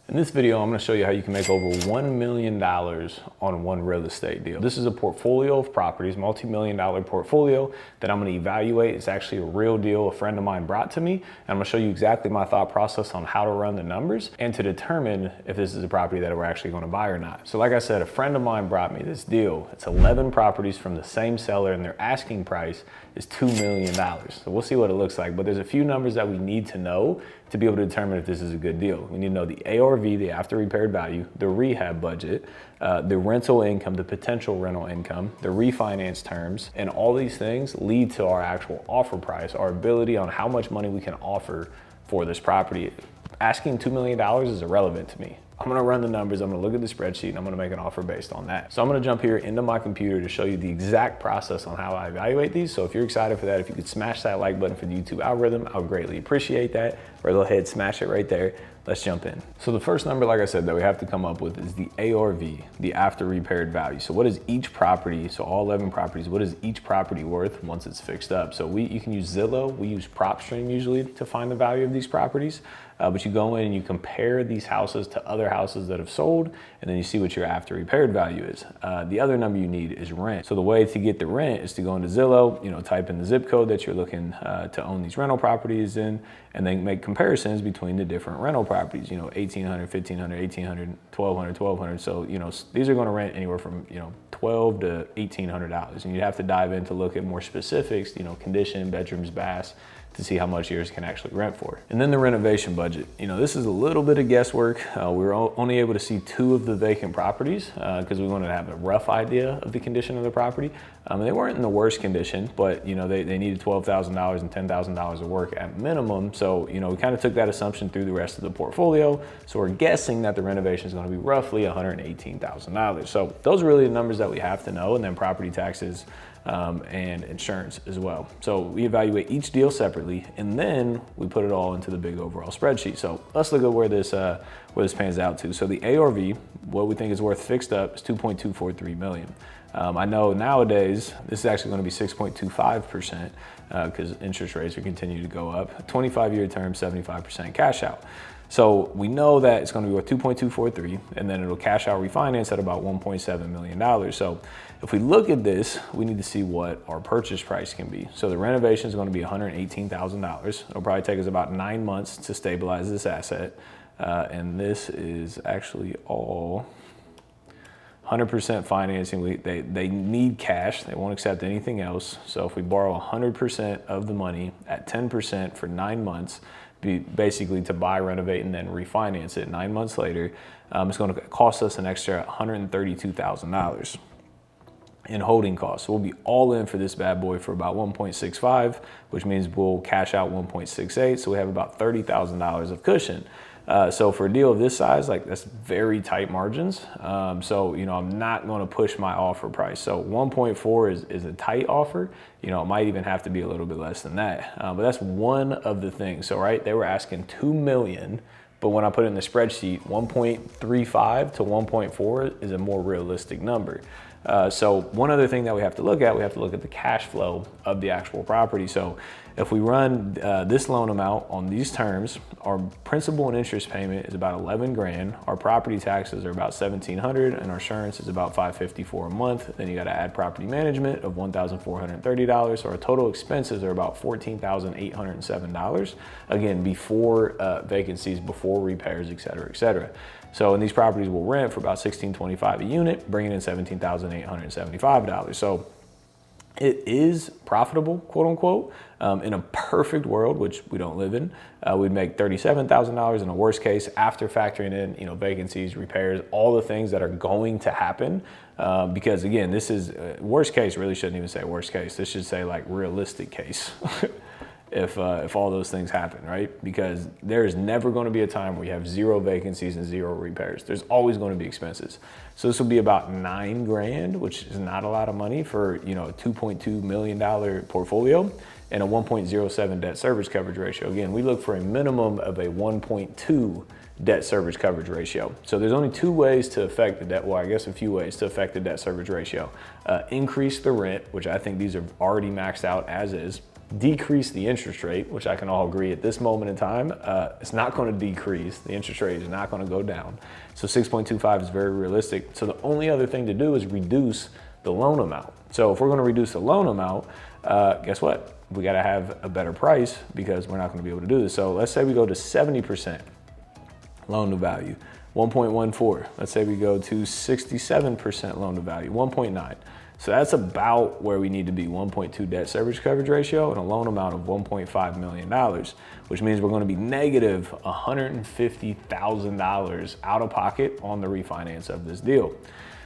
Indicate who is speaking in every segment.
Speaker 1: In this video, I'm gonna show you how you can make over $1 million on one real estate deal. This is a portfolio of properties, multi-million-dollar portfolio that I'm gonna evaluate. It's actually a real deal a friend of mine brought to me. And I'm gonna show you exactly my thought process on how to run the numbers and to determine if this is a property that we're actually gonna buy or not. So like I said, a friend of mine brought me this deal. It's 11 properties from the same seller and their asking price is $2 million. So we'll see what it looks like, but there's a few numbers that we need to know to be able to determine if this is a good deal. We need to know the ARV, the after repaired value, the rehab budget, the rental income, the potential rental income, the refinance terms, and all these things lead to our actual offer price, our ability on how much money we can offer for this property. Asking $2 million is irrelevant to me. I'm gonna run the numbers, I'm gonna look at the spreadsheet, and I'm gonna make an offer based on that. So I'm gonna jump here into my computer to show you the exact process on how I evaluate these. So if you're excited for that, if you could smash that like button for the YouTube algorithm, I would greatly appreciate that. Or go ahead, smash it right there. Let's jump in. So the first number, like I said, that we have to come up with is the ARV, the after repaired value. So what is each property, so all 11 properties, what is each property worth once it's fixed up? So you can use Zillow, we use Propstream usually to find the value of these properties. But you go in and you compare these houses to other houses that have sold, and then you see what your after repaired value is. The other number you need is rent. So the way to get the rent is to go into Zillow, type in the zip code that you're looking to own these rental properties in, and then make comparisons between the different rental properties, 1,800, 1,500, 1,800, 1,200, 1,200. So, these are gonna rent anywhere from, $1,200 to $1,800. And you'd have to dive in to look at more specifics, condition, bedrooms, baths, to see how much yours can actually rent for. And then the renovation budget. This is a little bit of guesswork. We were only able to see 2 of the vacant properties because we wanted to have a rough idea of the condition of the property. They weren't in the worst condition, but they needed $12,000 and $10,000 of work at minimum. So, we kind of took that assumption through the rest of the portfolio. So we're guessing that the renovation is going to be roughly $118,000. So those are really the numbers that we have to know, and then property taxes, and insurance as well. So we evaluate each deal separately, and then we put it all into the big overall spreadsheet. So let's look at where this pans out to. So the ARV, what we think is worth fixed up, is 2.243 million. I know nowadays this is actually going to be 6.25% because interest rates are continuing to go up. 25-year term, 75% cash out. So we know that it's going to be worth 2.243, and then it'll cash out refinance at about $1.7 million. So if we look at this, we need to see what our purchase price can be. So the renovation is going to be $118,000. It'll probably take us about 9 months to stabilize this asset. And this is actually all 100% financing. They need cash. They won't accept anything else. So if we borrow 100% of the money at 10% for 9 months, basically to buy, renovate, and then refinance it 9 months later, it's going to cost us an extra $132,000 in holding costs. So we'll be all in for this bad boy for about 1.65, which means we'll cash out 1.68. So we have about $30,000 of cushion. So for a deal of this size, that's very tight margins. So, I'm not going to push my offer price. So 1.4 is a tight offer. It might even have to be a little bit less than that. But that's one of the things. So, right, they were asking 2 million, but when I put it in the spreadsheet, 1.35 to 1.4 is a more realistic number. So one other thing that we have to look at the cash flow of the actual property. So if we run this loan amount on these terms, our principal and interest payment is about 11 grand. Our property taxes are about 1,700, and our insurance is about $554 a month. Then you got to add property management of $1,430. So our total expenses are about $14,807. Again, before vacancies, before repairs, et cetera, et cetera. So, and these properties will rent for about $1,625 a unit, bringing in $17,875. So it is profitable, quote unquote. In a perfect world, which we don't live in, we'd make $37,000 in a worst case after factoring in, vacancies, repairs, all the things that are going to happen. Because again, this is worst case, really shouldn't even say worst case. This should say realistic case. If all those things happen, right? Because there's never going to be a time where you have 0 vacancies and 0 repairs. There's always going to be expenses. So this will be about 9 grand, which is not a lot of money for, a $2.2 million portfolio and a 1.07 debt service coverage ratio. Again, we look for a minimum of a 1.2 debt service coverage ratio. So there's only 2 ways to affect the debt, well, I guess a few ways to affect the debt service ratio. Increase the rent, which I think these are already maxed out as is. decrease the interest rate, which I can all agree at this moment in time, it's not going to decrease. The interest rate is not going to go down. So 6.25 is very realistic. So the only other thing to do is reduce the loan amount. So if we're going to reduce the loan amount, guess what? We got to have a better price because we're not going to be able to do this. So let's say we go to 70% loan to value, 1.14. Let's say we go to 67% loan to value, 1.9. So that's about where we need to be, 1.2 debt service coverage ratio and a loan amount of $1.5 million, which means we're going to be negative $150,000 out of pocket on the refinance of this deal.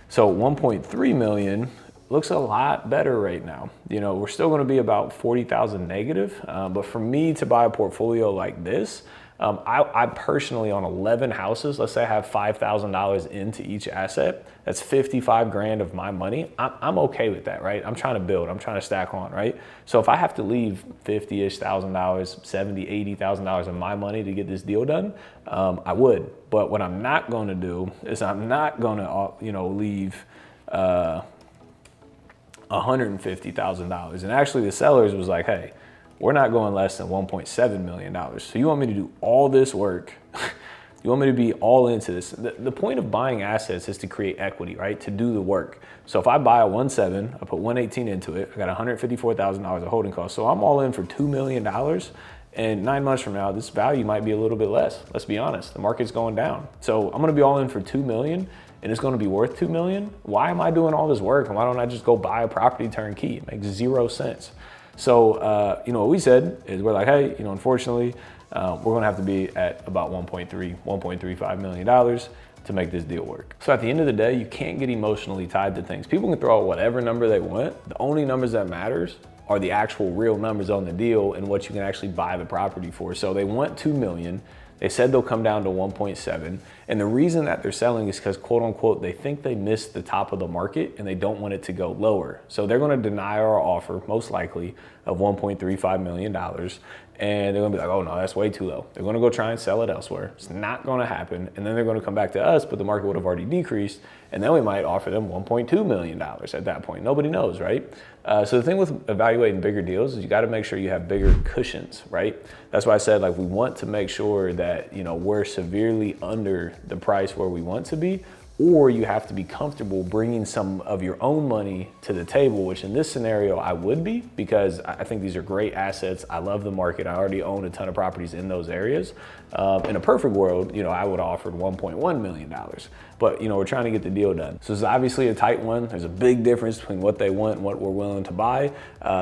Speaker 1: So 1.3 million looks a lot better right now. You know, we're still going to be about 40,000 negative, but for me to buy a portfolio like this, I personally, on 11 houses, let's say I have $5,000 into each asset, that's 55 grand of my money. I'm okay with that, right? I'm trying to build, I'm trying to stack on, right? So if I have to leave $50,000-ish, $70,000, $80,000 of my money to get this deal done, I would. But what I'm not going to do is I'm not going to, leave $150,000. And actually the sellers was like, hey, we're not going less than $1.7 million. So you want me to do all this work? You want me to be all into this? The point of buying assets is to create equity, right? To do the work. So if I buy a 1.7, I put 118 into it, I got $154,000 of holding costs. So I'm all in for $2 million. And 9 months from now, this value might be a little bit less. Let's be honest, the market's going down. So I'm gonna be all in for 2 million and it's gonna be worth 2 million. Why am I doing all this work? And why don't I just go buy a property turnkey? It makes 0 sense. So, what we said is we're like, hey, unfortunately, we're gonna have to be at about $1.35 million to make this deal work. So at the end of the day, you can't get emotionally tied to things. People can throw out whatever number they want. The only numbers that matters are the actual real numbers on the deal and what you can actually buy the property for. So they want 2 million. They said they'll come down to 1.7. And the reason that they're selling is because, quote unquote, they think they missed the top of the market and they don't want it to go lower. So they're going to deny our offer, most likely, of $1.35 million. And they're gonna be like, oh no, that's way too low. They're gonna go try and sell it elsewhere. It's not gonna happen. And then they're gonna come back to us, but the market would have already decreased. And then we might offer them $1.2 million at that point. Nobody knows, right? So the thing with evaluating bigger deals is you gotta make sure you have bigger cushions, right? That's why I said, like, we want to make sure that, we're severely under the price where we want to be, or you have to be comfortable bringing some of your own money to the table, which in this scenario I would be, because I think these are great assets. I love the market. I already own a ton of properties in those areas. In a perfect world, I would have offered $1.1 million. But, we're trying to get the deal done. So it's obviously a tight one. There's a big difference between what they want and what we're willing to buy.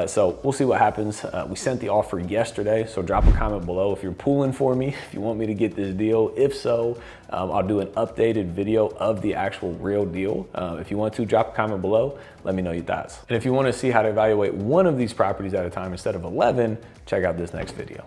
Speaker 1: So we'll see what happens. We sent the offer yesterday, so drop a comment below if you're pulling for me, if you want me to get this deal. If so, I'll do an updated video of the actual real deal. If you want to, drop a comment below. Let me know your thoughts. And if you want to see how to evaluate one of these properties at a time instead of 11, check out this next video.